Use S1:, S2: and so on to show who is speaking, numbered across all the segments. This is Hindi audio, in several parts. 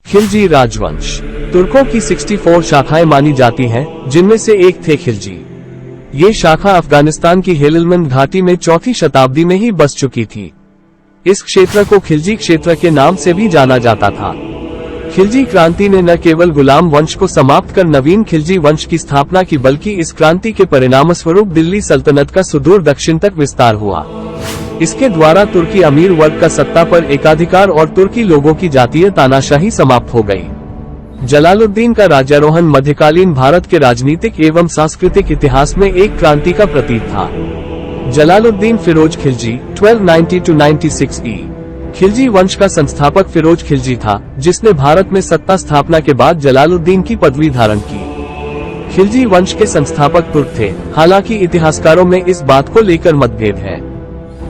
S1: खिलजी राजवंश तुर्कों की 64 शाखाएं मानी जाती हैं, जिनमें से एक थे खिलजी। ये शाखा अफगानिस्तान की हेलमंद घाटी में 4वीं शताब्दी में ही बस चुकी थी। इस क्षेत्र को खिलजी क्षेत्र के नाम से भी जाना जाता था। खिलजी क्रांति ने न केवल गुलाम वंश को समाप्त कर नवीन खिलजी वंश की स्थापना की, बल्कि इस क्रांति के परिणामस्वरूप दिल्ली सल्तनत का सुदूर दक्षिण तक विस्तार हुआ। इसके द्वारा तुर्की अमीर वर्ग का सत्ता पर एकाधिकार और तुर्की लोगों की जातीय तानाशाही समाप्त हो गई। जलालुद्दीन का राज्यारोहण मध्यकालीन भारत के राजनीतिक एवं सांस्कृतिक इतिहास में एक क्रांति का प्रतीक था। जलालुद्दीन फिरोज खिलजी 1290-96 ई खिलजी वंश का संस्थापक फिरोज खिलजी था, जिसने भारत में सत्ता स्थापना के बाद जलालुद्दीन की पदवी धारण की। खिलजी वंश के संस्थापक तुर्क थे, हालांकि इतिहासकारों में इस बात को लेकर मतभेद है।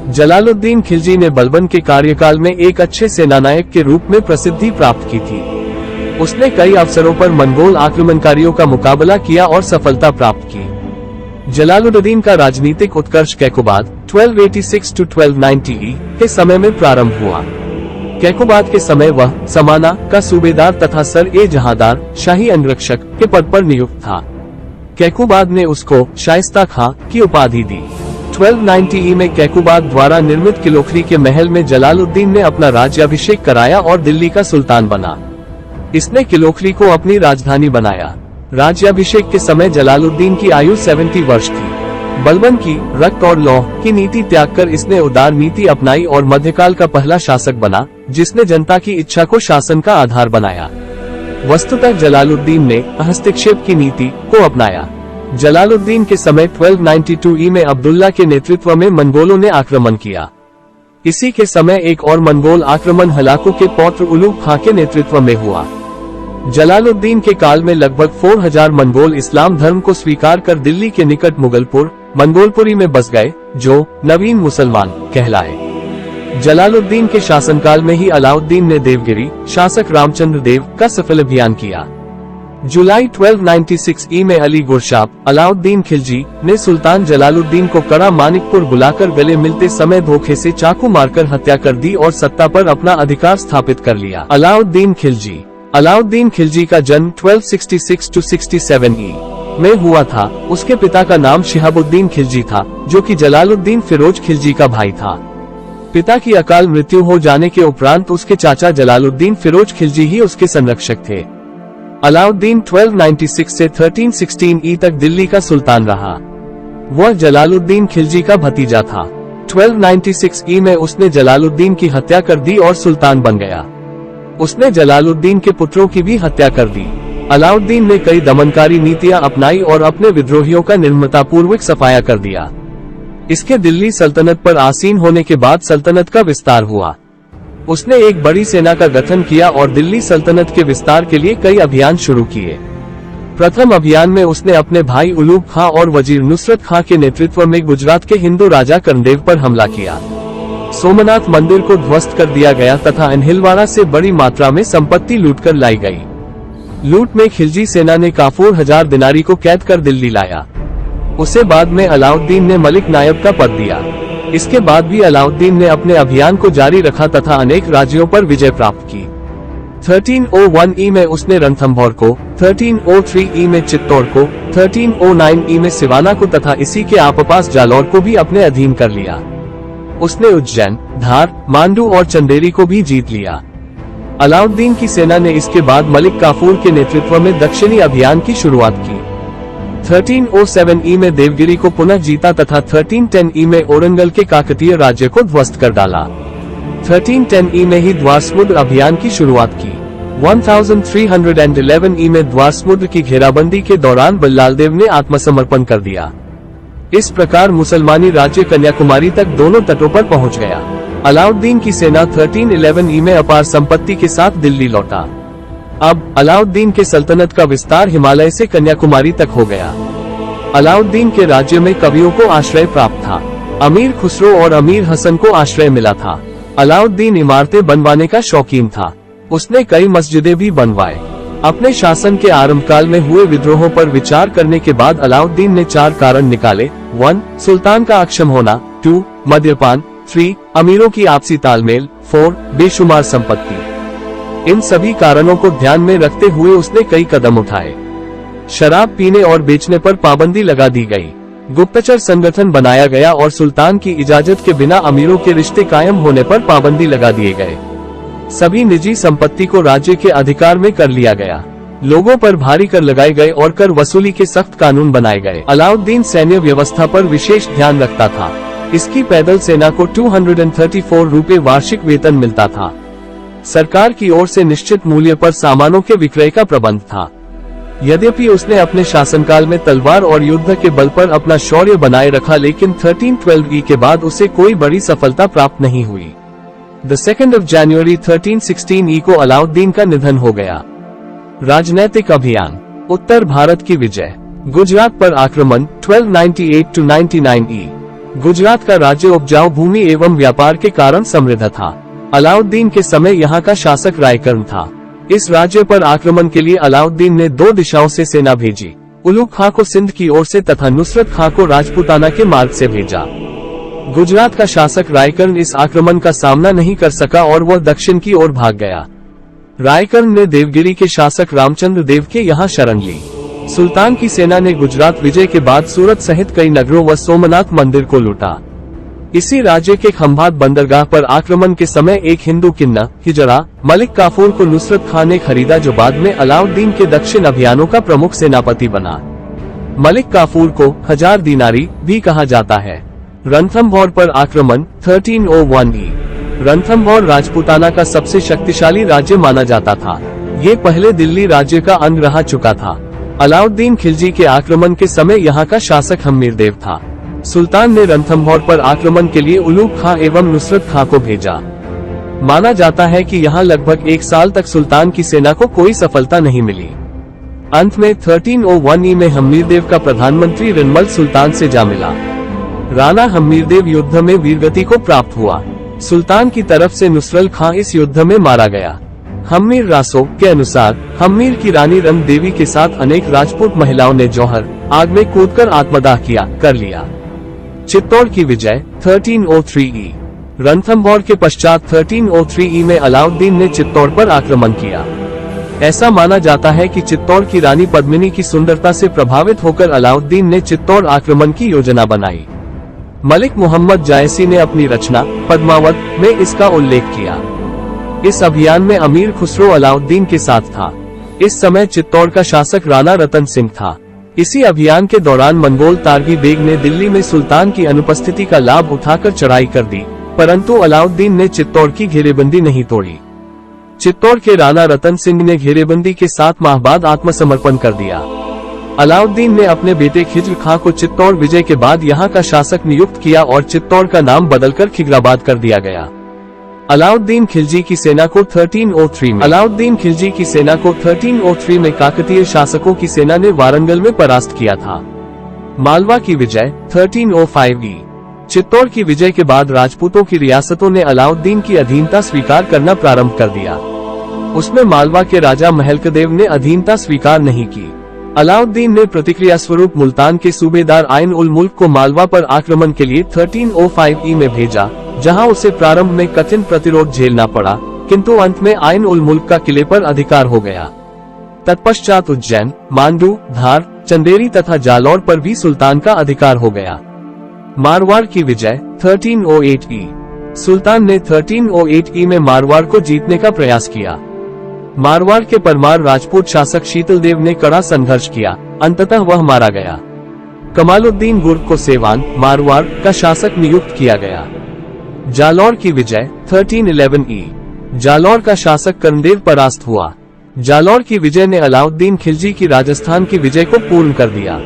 S1: जलालुद्दीन खिलजी ने बलबन के कार्यकाल में एक अच्छे सेनानायक के रूप में प्रसिद्धि प्राप्त की थी। उसने कई अवसरों पर मंगोल आक्रमणकारियों का मुकाबला किया और सफलता प्राप्त की। जलालुद्दीन का राजनीतिक उत्कर्ष कैकोबाद 1286-1290 ई के समय में प्रारंभ हुआ। कैकोबाद के समय वह समाना का सूबेदार तथा सर ए जहांदार शाही अंगरक्षक के पद पर नियुक्त था। कैकोबाद ने उसको शाइस्ता खां की उपाधि दी। 1290 ई में कैकोबाद द्वारा निर्मित किलोखरी के महल में जलालुद्दीन ने अपना राज्याभिषेक कराया और दिल्ली का सुल्तान बना। इसने किलोखरी को अपनी राजधानी बनाया। राज्याभिषेक के समय जलालुद्दीन की आयु 70 वर्ष थी। बलबन की रक्त और लौह की नीति त्याग कर इसने उदार नीति अपनाई और मध्यकाल का पहला शासक बना, जिसने जनता की इच्छा को शासन का आधार बनाया। वस्तुतः जलालुद्दीन ने हस्तक्षेप की नीति को अपनाया। जलालुद्दीन के समय 1292 ई में अब्दुल्ला के नेतृत्व में मंगोलों ने आक्रमण किया। इसी के समय एक और मंगोल आक्रमण हलाकू के पौत्र उलूग खां के नेतृत्व में हुआ। जलालुद्दीन के काल में लगभग 4000 मंगोल इस्लाम धर्म को स्वीकार कर दिल्ली के निकट मुगलपुर मंगोलपुरी में बस गए, जो नवीन मुसलमान कहलाए। जलालुद्दीन के शासनकाल में ही अलाउद्दीन ने देवगिरी शासक रामचंद्र देव का सफल अभियान किया। जुलाई 1296 ई में अली गुरशाब अलाउद्दीन खिलजी ने सुल्तान जलालुद्दीन को कड़ा मानिकपुर बुलाकर गले मिलते समय धोखे से चाकू मारकर हत्या कर दी और सत्ता पर अपना अधिकार स्थापित कर लिया। अलाउद्दीन खिलजी का जन्म 1266-67 ई में हुआ था। उसके पिता का नाम शिहाबुद्दीन खिलजी था, जो कि जलालुद्दीन फिरोज खिलजी का भाई था। पिता की अकाल मृत्यु हो जाने के उपरांत उसके चाचा जलालुद्दीन फिरोज खिलजी ही उसके संरक्षक थे। अलाउद्दीन 1296 से 1316 ई तक दिल्ली का सुल्तान रहा। वह जलालुद्दीन खिलजी का भतीजा था। 1296 ई में उसने जलालुद्दीन की हत्या कर दी और सुल्तान बन गया। उसने जलालुद्दीन के पुत्रों की भी हत्या कर दी। अलाउद्दीन ने कई दमनकारी नीतियां अपनाई और अपने विद्रोहियों का निर्ममतापूर्वक सफाया कर दिया। इसके दिल्ली सल्तनत पर आसीन होने के बाद सल्तनत का विस्तार हुआ। उसने एक बड़ी सेना का गठन किया और दिल्ली सल्तनत के विस्तार के लिए कई अभियान शुरू किए। प्रथम अभियान में उसने अपने भाई उलूग खां और वजीर नुसरत खां के नेतृत्व में गुजरात के हिंदू राजा कर्णदेव पर हमला किया। सोमनाथ मंदिर को ध्वस्त कर दिया गया तथा अनहिलवाड़ा से बड़ी मात्रा में संपत्ति लूटकर लाई गई। लूट में खिलजी सेना ने काफूर 1000 दिनारी को कैद कर दिल्ली लाया। उसे बाद में अलाउद्दीन ने मलिक नायब का पद दिया। इसके बाद भी अलाउद्दीन ने अपने अभियान को जारी रखा तथा अनेक राज्यों पर विजय प्राप्त की। 1301 ई में उसने रणथंभौर को, 1303 ई में चित्तौड़ को, 1309 ई में सिवाना को तथा इसी के आसपास जालौर को भी अपने अधीन कर लिया। उसने उज्जैन, धार, मांडू और चंदेरी को भी जीत लिया। अलाउद्दीन की सेना ने इसके बाद मलिक काफूर के नेतृत्व में दक्षिणी अभियान की शुरुआत की। 1307 ई में देवगिरी को पुनः जीता तथा 1310 ई में ओरंगल के काकतीय राज्य को ध्वस्त कर डाला। 1310 ई में ही द्वार समुद्र अभियान की शुरुआत की। 1311 ई में द्वार समुद्र की घेराबंदी के दौरान बल्लालदेव ने आत्मसमर्पण कर दिया। इस प्रकार मुसलमानी राज्य कन्याकुमारी तक दोनों तटों पर पहुंच गया। अलाउद्दीन की सेना 1311 ई में अपार संपत्ति के साथ दिल्ली लौटा। अब अलाउद्दीन के सल्तनत का विस्तार हिमालय से कन्याकुमारी तक हो गया। अलाउद्दीन के राज्य में कवियों को आश्रय प्राप्त था। अमीर खुसरो और अमीर हसन को आश्रय मिला था। अलाउद्दीन इमारतें बनवाने का शौकीन था। उसने कई मस्जिदें भी बनवाए। अपने शासन के आरंभकाल में हुए विद्रोहों पर विचार करने के बाद अलाउद्दीन ने 4 कारण निकाले। 1. सुल्तान का अक्षम होना। 2. मद्यपान। 3. अमीरों की आपसी तालमेल। 4. बेशुमार संपत्ति। इन सभी कारणों को ध्यान में रखते हुए उसने कई कदम उठाए। शराब पीने और बेचने पर पाबंदी लगा दी गई, गुप्तचर संगठन बनाया गया और सुल्तान की इजाजत के बिना अमीरों के रिश्ते कायम होने पर पाबंदी लगा दिए गए। सभी निजी संपत्ति को राज्य के अधिकार में कर लिया गया। लोगों पर भारी कर लगाए गए और कर वसूली के सख्त कानून बनाए गए। अलाउद्दीन सैन्य व्यवस्था पर विशेष ध्यान रखता था। इसकी पैदल सेना को 234 रुपए वार्षिक वेतन मिलता था। सरकार की ओर से निश्चित मूल्य पर सामानों के विक्रय का प्रबंध था। यद्यपि उसने अपने शासनकाल में तलवार और युद्ध के बल पर अपना शौर्य बनाए रखा, लेकिन 1312 के बाद उसे कोई बड़ी सफलता प्राप्त नहीं हुई। 2 जनवरी 1316 को अलाउद्दीन का निधन हो गया। राजनैतिक अभियान, उत्तर भारत की विजय, गुजरात पर आक्रमण 1298-99 गुजरात का राज्य उपजाऊ भूमि एवं व्यापार के कारण समृद्ध था। अलाउद्दीन के समय यहाँ का शासक रायकर्ण था। इस राज्य पर आक्रमण के लिए अलाउद्दीन ने 2 दिशाओं से सेना भेजी, उलूग खां को सिंध की ओर से तथा नुसरत खां को राजपूताना के मार्ग से भेजा। गुजरात का शासक रायकर्ण इस आक्रमण का सामना नहीं कर सका और वह दक्षिण की ओर भाग गया। रायकर्ण ने देवगिरी के शासक रामचंद्र देव के यहाँ शरण ली। सुल्तान की सेना ने गुजरात विजय के बाद सूरत सहित कई नगरों व सोमनाथ मंदिर को लूटा। इसी राज्य के खंभात बंदरगाह पर आक्रमण के समय एक हिंदू किन्ना हिजरा मलिक काफूर को नुसरत खां ने खरीदा, जो बाद में अलाउद्दीन के दक्षिण अभियानों का प्रमुख सेनापति बना। मलिक काफूर को 1000 दीनारी भी कहा जाता है। रणथंभौर पर आक्रमण 1301 रणथंभौर राजपूताना का सबसे शक्तिशाली राज्य माना जाता था। ये पहले दिल्ली राज्य का अंग रहा चुका था। अलाउद्दीन खिलजी के आक्रमण के समय यहाँ का शासक हम्मीरदेव था। सुल्तान ने रणथंभौर पर आक्रमण के लिए उलूग खां एवं नुसरत खां को भेजा। माना जाता है कि यहाँ लगभग 1 साल तक सुल्तान की सेना को कोई सफलता नहीं मिली। अंत में 1301 में हम्मीरदेव का प्रधानमंत्री रिनमल सुल्तान से जा मिला। राणा हम्मीरदेव युद्ध में वीरगति को प्राप्त हुआ। सुल्तान की तरफ से नुसरल खां इस युद्ध में मारा गया। हम्मीर रासो के अनुसार हम्मीर की रानी रम देवी के साथ अनेक राजपूत महिलाओं ने जौहर आग में कूदकर आत्मदाह कर लिया। चित्तौड़ की विजय 1303 रणथंभौर के पश्चात 1303 में अलाउद्दीन ने चित्तौड़ पर आक्रमण किया। ऐसा माना जाता है कि चित्तौड़ की रानी पद्मिनी की सुंदरता से प्रभावित होकर अलाउद्दीन ने चित्तौड़ आक्रमण की योजना बनाई। मलिक मोहम्मद जायसी ने अपनी रचना पद्मावत में इसका उल्लेख किया। इस अभियान में अमीर खुसरो अलाउद्दीन के साथ था। इस समय चित्तौड़ का शासक राणा रतन सिंह था। इसी अभियान के दौरान मंगोल तारगी बेग ने दिल्ली में सुल्तान की अनुपस्थिति का लाभ उठाकर चढ़ाई कर दी, परंतु अलाउद्दीन ने चित्तौड़ की घेरेबंदी नहीं तोड़ी। चित्तौड़ के राणा रतन सिंह ने घेरेबंदी के 7 माह बाद आत्मसमर्पण कर दिया। अलाउद्दीन ने अपने बेटे खिज्र खां को चित्तौड़ विजय के बाद यहाँ का शासक नियुक्त किया और चित्तौड़ का नाम बदलकर खिजराबाद कर दिया गया। अलाउद्दीन खिलजी की सेना को 1303 में काकतीय शासकों की सेना ने वारंगल में परास्त किया था। मालवा की विजय 1305 चित्तौड़ की विजय के बाद राजपूतों की रियासतों ने अलाउद्दीन की अधीनता स्वीकार करना प्रारंभ कर दिया। उसमें मालवा के राजा महलकदेव ने अधीनता स्वीकार नहीं की। अलाउद्दीन ने प्रतिक्रिया स्वरूप मुल्तान के सूबेदार आइन उल मुल्क को मालवा पर आक्रमण के लिए 1305 में भेजा, जहां उसे प्रारंभ में कठिन प्रतिरोध झेलना पड़ा, किंतु अंत में आइन उल मुल्क का किले पर अधिकार हो गया। तत्पश्चात उज्जैन, मांडू, धार, चंदेरी तथा जालौर पर भी सुल्तान का अधिकार हो गया। मारवाड़ की विजय 1308 सुल्तान ने 1308 में मारवाड़ को जीतने का प्रयास किया। मारवाड़ के परमार राजपूत शासक शीतलदेव ने कड़ा संघर्ष किया, अंततः वह मारा गया। कमालुद्दीन गुर्ग को सेवान, मारवाड़ का शासक नियुक्त किया गया। जालौर की विजय 1311 जालौर का शासक कर्णदेव परास्त हुआ। जालौर की विजय ने अलाउद्दीन खिलजी की राजस्थान की विजय को पूर्ण कर दिया।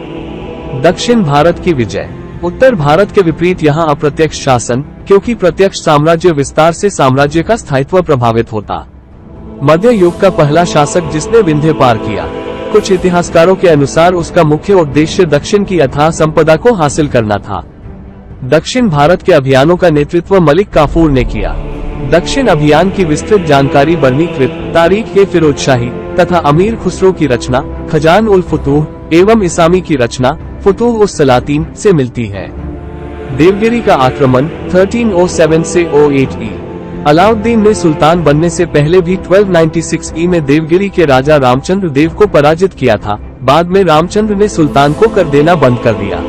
S1: दक्षिण भारत की विजय उत्तर भारत के विपरीत यहाँ अप्रत्यक्ष शासन, क्योंकि प्रत्यक्ष साम्राज्य विस्तार से साम्राज्य का स्थायित्व प्रभावित होता। मध्य युग का पहला शासक जिसने विंध्य पार किया, कुछ इतिहासकारों के अनुसार उसका मुख्य उद्देश्य दक्षिण की अथाह संपदा को हासिल करना था। दक्षिण भारत के अभियानों का नेतृत्व मलिक काफूर ने किया। दक्षिण अभियान की विस्तृत जानकारी वर्णीकृत तारीख ए फिरोज शाही तथा अमीर खुसरो की रचना खजान उल फुतूह एवं इसामी की रचना फुतूह उस सलातीन से मिलती है। देवगिरी का आक्रमण 1307 से 08 अलाउद्दीन ने सुल्तान बनने से पहले भी 1296 ई में देवगिरी के राजा रामचंद्र देव को पराजित किया था। बाद में रामचंद्र ने सुल्तान को कर देना बंद कर दिया।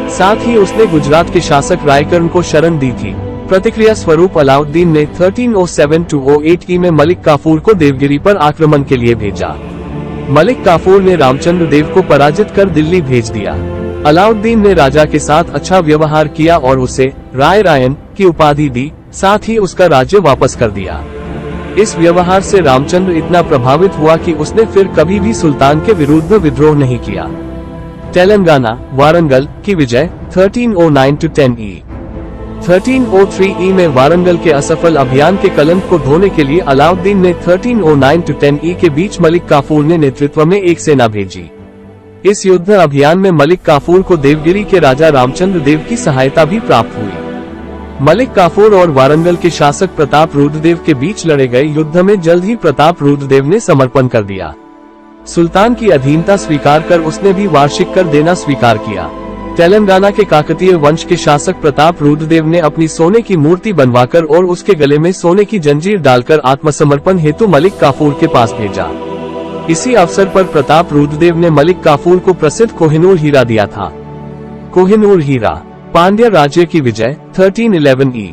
S1: साथ ही उसने गुजरात के शासक रायकर्ण को शरण दी थी। प्रतिक्रिया स्वरूप अलाउद्दीन ने 1307-08 ई में मलिक काफूर को देवगिरी पर आक्रमण के लिए भेजा। मलिक काफूर ने रामचंद्र देव को पराजित कर दिल्ली भेज दिया। अलाउद्दीन ने राजा के साथ अच्छा व्यवहार किया और उसे राय रायन की उपाधि दी, साथ ही उसका राज्य वापस कर दिया। इस व्यवहार से रामचंद्र इतना प्रभावित हुआ कि उसने फिर कभी भी सुल्तान के विरुद्ध विद्रोह नहीं किया। तेलंगाना वारंगल की विजय 1309-10 ई। 1303 ई में वारंगल के असफल अभियान के कलंक को धोने के लिए अलाउद्दीन ने 1309-10 ई के बीच मलिक काफूर ने नेतृत्व में एक सेना भेजी। इस युद्ध अभियान में मलिक काफूर को देवगिरी के राजा रामचंद्र देव की सहायता भी प्राप्त हुई। मलिक काफूर और वारंगल के शासक प्रताप रुद्रदेव के बीच लड़े गए युद्ध में जल्द ही प्रताप रुद्रदेव ने समर्पण कर दिया। सुल्तान की अधीनता स्वीकार कर उसने भी वार्षिक कर देना स्वीकार किया। तेलंगाना के काकतीय वंश के शासक प्रताप रुद्रदेव ने अपनी सोने की मूर्ति बनवाकर और उसके गले में सोने की जंजीर डालकर आत्मसमर्पण हेतु मलिक काफूर के पास भेजा। इसी अवसर पर प्रताप रुद्रदेव ने मलिक काफूर को प्रसिद्ध कोहिनूर हीरा दिया था। कोहिनूर हीरा। पांड्य राज्य की विजय 1311 ई।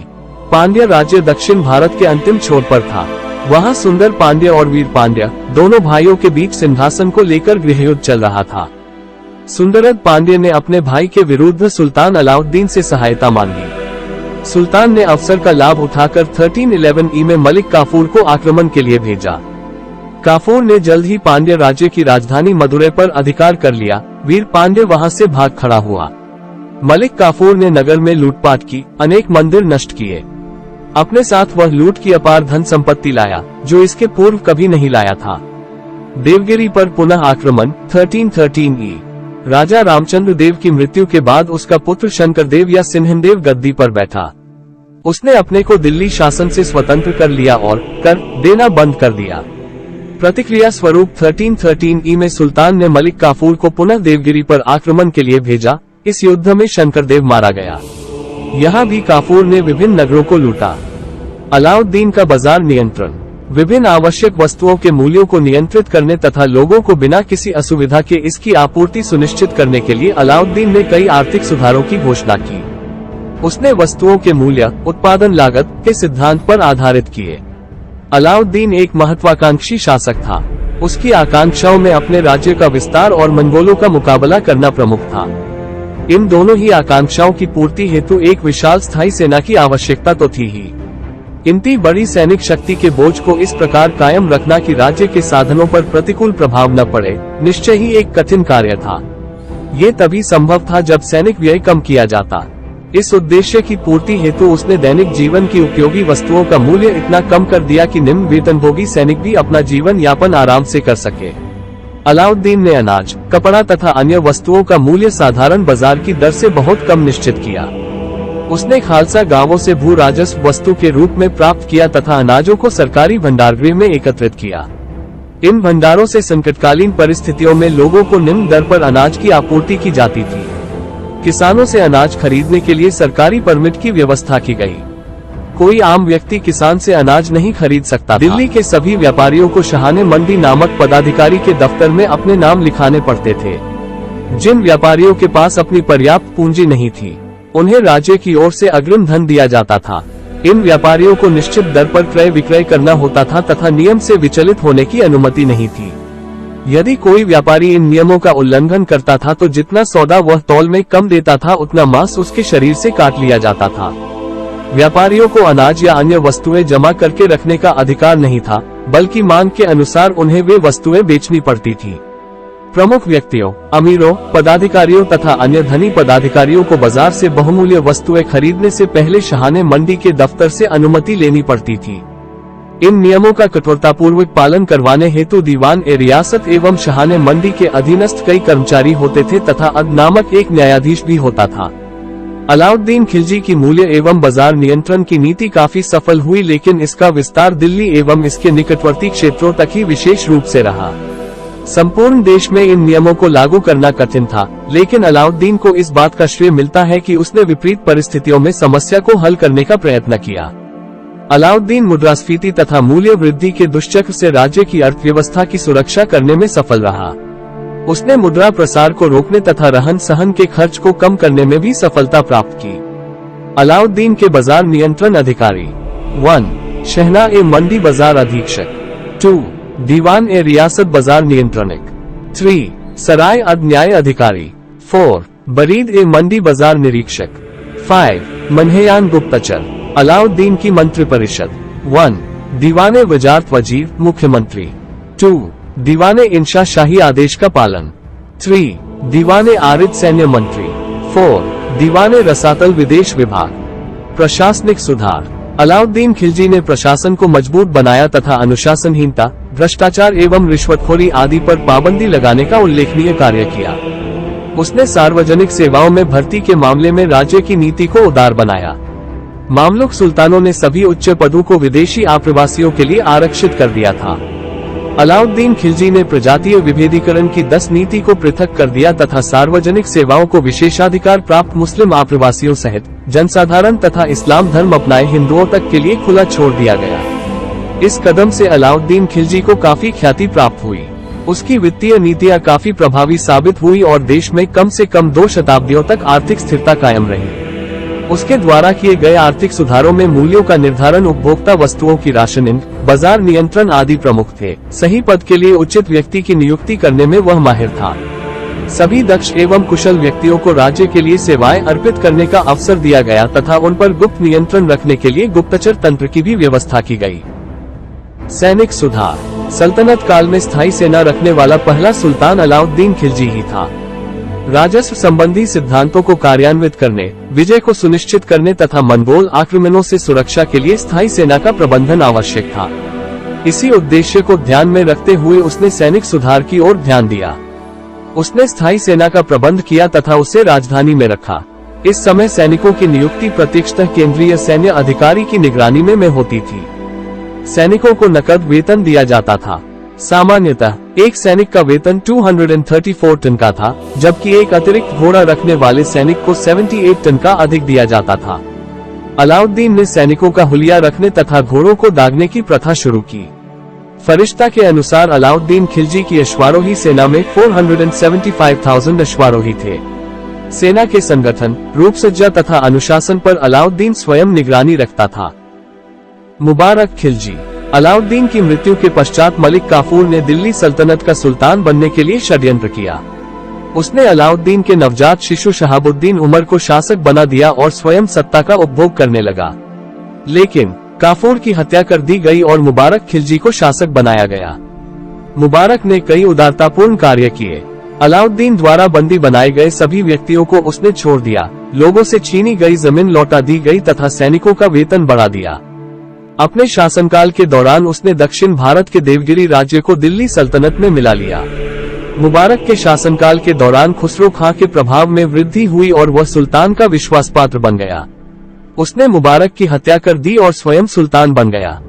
S1: पांड्य राज्य दक्षिण भारत के अंतिम छोर पर था। वहां सुंदर पांड्य और वीर पांड्य दोनों भाइयों के बीच सिंहासन को लेकर गृहयुद्ध चल रहा था। सुंदरद पांड्य ने अपने भाई के विरुद्ध सुल्तान अलाउद्दीन से सहायता मांगी। सुल्तान ने अवसर का लाभ उठाकर 1311 ई में मलिक काफूर को आक्रमण के लिए भेजा। काफूर ने जल्द ही पांड्य राज्य की राजधानी मदुरै पर अधिकार कर लिया। वीर पांड्य वहां से भाग खड़ा हुआ। मलिक काफूर ने नगर में लूटपाट की, अनेक मंदिर नष्ट किए। अपने साथ वह लूट की अपार धन संपत्ति लाया, जो इसके पूर्व कभी नहीं लाया था। देवगिरी पर पुनः आक्रमण 1313 ई। राजा रामचंद्र देव की मृत्यु के बाद उसका पुत्र शंकरदेव या सिंहदेव गद्दी पर बैठा। उसने अपने को दिल्ली शासन से स्वतंत्र कर लिया और कर देना बंद कर दिया। प्रतिक्रिया स्वरूप 1313 ई में सुल्तान ने मलिक काफूर को पुनः देवगिरी पर आक्रमण के लिए भेजा। इस युद्ध में शंकरदेव मारा गया। यहाँ भी काफूर ने विभिन्न नगरों को लूटा। अलाउद्दीन का बाजार नियंत्रण। विभिन्न आवश्यक वस्तुओं के मूल्यों को नियंत्रित करने तथा लोगों को बिना किसी असुविधा के इसकी आपूर्ति सुनिश्चित करने के लिए अलाउद्दीन ने कई आर्थिक सुधारों की घोषणा की। उसने वस्तुओं के मूल्य, उत्पादन लागत के सिद्धांत पर आधारित किए। अलाउद्दीन एक महत्वाकांक्षी शासक था। उसकी आकांक्षाओं में अपने राज्य का विस्तार और मंगोलों का मुकाबला करना प्रमुख था। इन दोनों ही आकांक्षाओं की पूर्ति हेतु एक विशाल स्थायी सेना की आवश्यकता तो थी ही। इतनी बड़ी सैनिक शक्ति के बोझ को इस प्रकार कायम रखना कि राज्य के साधनों पर प्रतिकूल प्रभाव न पड़े, निश्चय ही एक कठिन कार्य था। ये तभी संभव था जब सैनिक व्यय कम किया जाता। इस उद्देश्य की पूर्ति हेतु उसने दैनिक जीवन की उपयोगी वस्तुओं का मूल्य इतना कम कर दिया कि निम्न वेतनभोगी सैनिक भी अपना जीवन यापन आराम से कर सके। अलाउद्दीन ने अनाज, कपड़ा तथा अन्य वस्तुओं का मूल्य साधारण बाजार की दर से बहुत कम निश्चित किया। उसने खालसा गांवों से भू राजस्व वस्तु के रूप में प्राप्त किया तथा अनाजों को सरकारी भंडारगृह में एकत्रित किया। इन भंडारों से संकटकालीन परिस्थितियों में लोगों को निम्न दर पर अनाज की आपूर्ति की जाती थी। किसानों से अनाज खरीदने के लिए सरकारी परमिट की व्यवस्था की गई। कोई आम व्यक्ति किसान से अनाज नहीं खरीद सकता था। दिल्ली के सभी व्यापारियों को शहाने मंडी नामक पदाधिकारी के दफ्तर में अपने नाम लिखाने पड़ते थे। जिन व्यापारियों के पास अपनी पर्याप्त पूंजी नहीं थी, उन्हें राज्य की ओर से अग्रिम धन दिया जाता था। इन व्यापारियों को निश्चित दर पर क्रय विक्रय करना होता था तथा नियम से विचलित होने की अनुमति नहीं थी। यदि कोई व्यापारी इन नियमों का उल्लंघन करता था तो जितना सौदा वह तौल में कम देता था उतना मांस उसके शरीर से काट लिया जाता था। व्यापारियों को अनाज या अन्य वस्तुएं जमा करके रखने का अधिकार नहीं था, बल्कि मांग के अनुसार उन्हें वे वस्तुएं बेचनी पड़ती थी। प्रमुख व्यक्तियों, अमीरों, पदाधिकारियों तथा अन्य धनी पदाधिकारियों को बाजार से बहुमूल्य वस्तुएं खरीदने से पहले शहाने मंडी के दफ्तर से अनुमति लेनी पड़ती थी। इन नियमों का कठोरतापूर्वक पालन करवाने हेतु दीवान ए रियासत एवं शहाने मंडी के अधीनस्थ कई कर्मचारी होते थे तथा अद नामक एक न्यायाधीश भी होता था। अलाउद्दीन खिलजी की मूल्य एवं बाजार नियंत्रण की नीति काफी सफल हुई, लेकिन इसका विस्तार दिल्ली एवं इसके निकटवर्ती क्षेत्रों तक ही विशेष रूप से रहा। संपूर्ण देश में इन नियमों को लागू करना कठिन था, लेकिन अलाउद्दीन को इस बात का श्रेय मिलता है कि उसने विपरीत परिस्थितियों में समस्या को हल करने का प्रयत्न किया। अलाउद्दीन मुद्रास्फीति तथा मूल्य वृद्धि के दुष्चक्र से राज्य की अर्थव्यवस्था की सुरक्षा करने में सफल रहा। उसने मुद्रा प्रसार को रोकने तथा रहन सहन के खर्च को कम करने में भी सफलता प्राप्त की। अलाउद्दीन के बाजार नियंत्रण अधिकारी 1. शहना ए मंडी बाजार अधीक्षक 2. दीवान ए रियासत बाजार नियंत्रणक 3. सराय अद न्याय अधिकारी 4. बरीद ए मंडी बाजार निरीक्षक 5. मनहेयान गुप्तचर। अलाउद्दीन की मंत्रिपरिषद 1. दीवाने वजारत वजीर मुख्यमंत्री 2. दीवाने इंशा शाही आदेश का पालन 3. दीवाने आरिद सैन्य मंत्री 4. दीवाने रसातल विदेश विभाग। प्रशासनिक सुधार। अलाउद्दीन खिलजी ने प्रशासन को मजबूत बनाया तथा अनुशासनहीनता, भ्रष्टाचार एवं रिश्वतखोरी आदि पर पाबंदी लगाने का उल्लेखनीय कार्य किया। उसने सार्वजनिक सेवाओं में भर्ती के मामले में राज्य की नीति को उदार बनाया। मामलुक सुल्तानों ने सभी उच्च पदों को विदेशी आप्रवासियों के लिए आरक्षित कर दिया था। अलाउद्दीन खिलजी ने प्रजातीय विभेदीकरण की 10 नीति को पृथक कर दिया तथा सार्वजनिक सेवाओं को विशेषाधिकार प्राप्त मुस्लिम आप्रवासियों सहित जनसाधारण तथा इस्लाम धर्म अपनाए हिंदुओं तक के लिए खुला छोड़ दिया गया। इस कदम से अलाउद्दीन खिलजी को काफी ख्याति प्राप्त हुई। उसकी वित्तीय नीतियां काफी प्रभावी साबित हुई और देश में कम से कम 2 शताब्दियों तक आर्थिक स्थिरता कायम रही। उसके द्वारा किए गए आर्थिक सुधारों में मूल्यों का निर्धारण, उपभोक्ता वस्तुओं की राशनिंग, बाजार नियंत्रण आदि प्रमुख थे। सही पद के लिए उचित व्यक्ति की नियुक्ति करने में वह माहिर था। सभी दक्ष एवं कुशल व्यक्तियों को राज्य के लिए सेवाएं अर्पित करने का अवसर दिया गया तथा उन पर गुप्त नियंत्रण रखने के लिए गुप्तचर तंत्र की भी व्यवस्था की गई। सैनिक सुधार। सल्तनत काल में स्थायी सेना रखने वाला पहला सुल्तान अलाउद्दीन खिलजी ही था। राजस्व संबंधी सिद्धांतों को कार्यान्वित करने, विजय को सुनिश्चित करने तथा मंगोल आक्रमणों से सुरक्षा के लिए स्थायी सेना का प्रबंधन आवश्यक था। इसी उद्देश्य को ध्यान में रखते हुए उसने सैनिक सुधार की ओर ध्यान दिया। उसने स्थायी सेना का प्रबंध किया तथा उसे राजधानी में रखा। इस समय सैनिकों की नियुक्ति प्रत्यक्षतः केंद्रीय सैन्य अधिकारी की निगरानी में होती थी। सैनिकों को नकद वेतन दिया जाता था। सामान्यतः एक सैनिक का वेतन 234 टन का था, जबकि एक अतिरिक्त घोड़ा रखने वाले सैनिक को 78 टन का अधिक दिया जाता था। अलाउद्दीन ने सैनिकों का हुलिया रखने तथा घोड़ों को दागने की प्रथा शुरू की। फरिश्ता के अनुसार अलाउद्दीन खिलजी की अश्वारोही सेना में 475,000 अश्वारोही थे। सेना के संगठन, रूपसज्जा तथा अनुशासन पर अलाउद्दीन स्वयं निगरानी रखता था। मुबारक खिलजी। अलाउद्दीन की मृत्यु के पश्चात मलिक काफूर ने दिल्ली सल्तनत का सुल्तान बनने के लिए षड्यंत्र किया। उसने अलाउद्दीन के नवजात शिशु शहाबुद्दीन उमर को शासक बना दिया और स्वयं सत्ता का उपभोग करने लगा। लेकिन काफूर की हत्या कर दी गई और मुबारक खिलजी को शासक बनाया गया। मुबारक ने कई उदारतापूर्ण कार्य किए। अलाउद्दीन द्वारा बंदी बनाए गए सभी व्यक्तियों को उसने छोड़ दिया, लोगों से छीनी गई जमीन लौटा दी गई तथा सैनिकों का वेतन बढ़ा दिया। अपने शासनकाल के दौरान उसने दक्षिण भारत के देवगिरी राज्य को दिल्ली सल्तनत में मिला लिया। मुबारक के शासनकाल के दौरान खुसरो खां के प्रभाव में वृद्धि हुई और वह सुल्तान का विश्वास पात्र बन गया। उसने मुबारक की हत्या कर दी और स्वयं सुल्तान बन गया।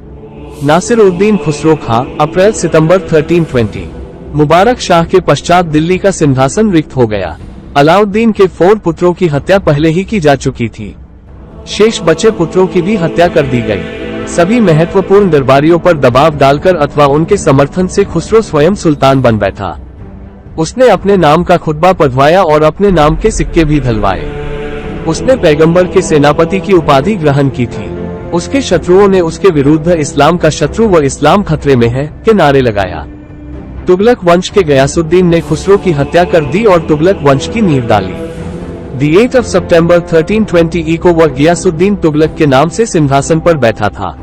S1: नासिरुद्दीन खुसरो खां, अप्रैल सितंबर 1320। मुबारक शाह के पश्चात दिल्ली का सिंहासन रिक्त हो गया। अलाउद्दीन के 4 पुत्रों की हत्या पहले ही की जा चुकी थी। शेष बचे पुत्रों की भी हत्या कर दी गई। सभी महत्वपूर्ण दरबारियों पर दबाव डालकर अथवा उनके समर्थन से खुसरो स्वयं सुल्तान बन बैठा। उसने अपने नाम का खुतबा पढ़वाया और अपने नाम के सिक्के भी धलवाए। उसने पैगंबर के सेनापति की उपाधि ग्रहण की थी। उसके शत्रुओं ने उसके विरुद्ध इस्लाम का शत्रु व इस्लाम खतरे में है के नारे लगाया। तुगलक वंश के गयासुद्दीन ने खुसरो की हत्या कर दी और तुगलक वंश की नींव डाली। 8 सितंबर 1320 को वह गयासुद्दीन तुगलक के नाम से सिंहासन पर बैठा था।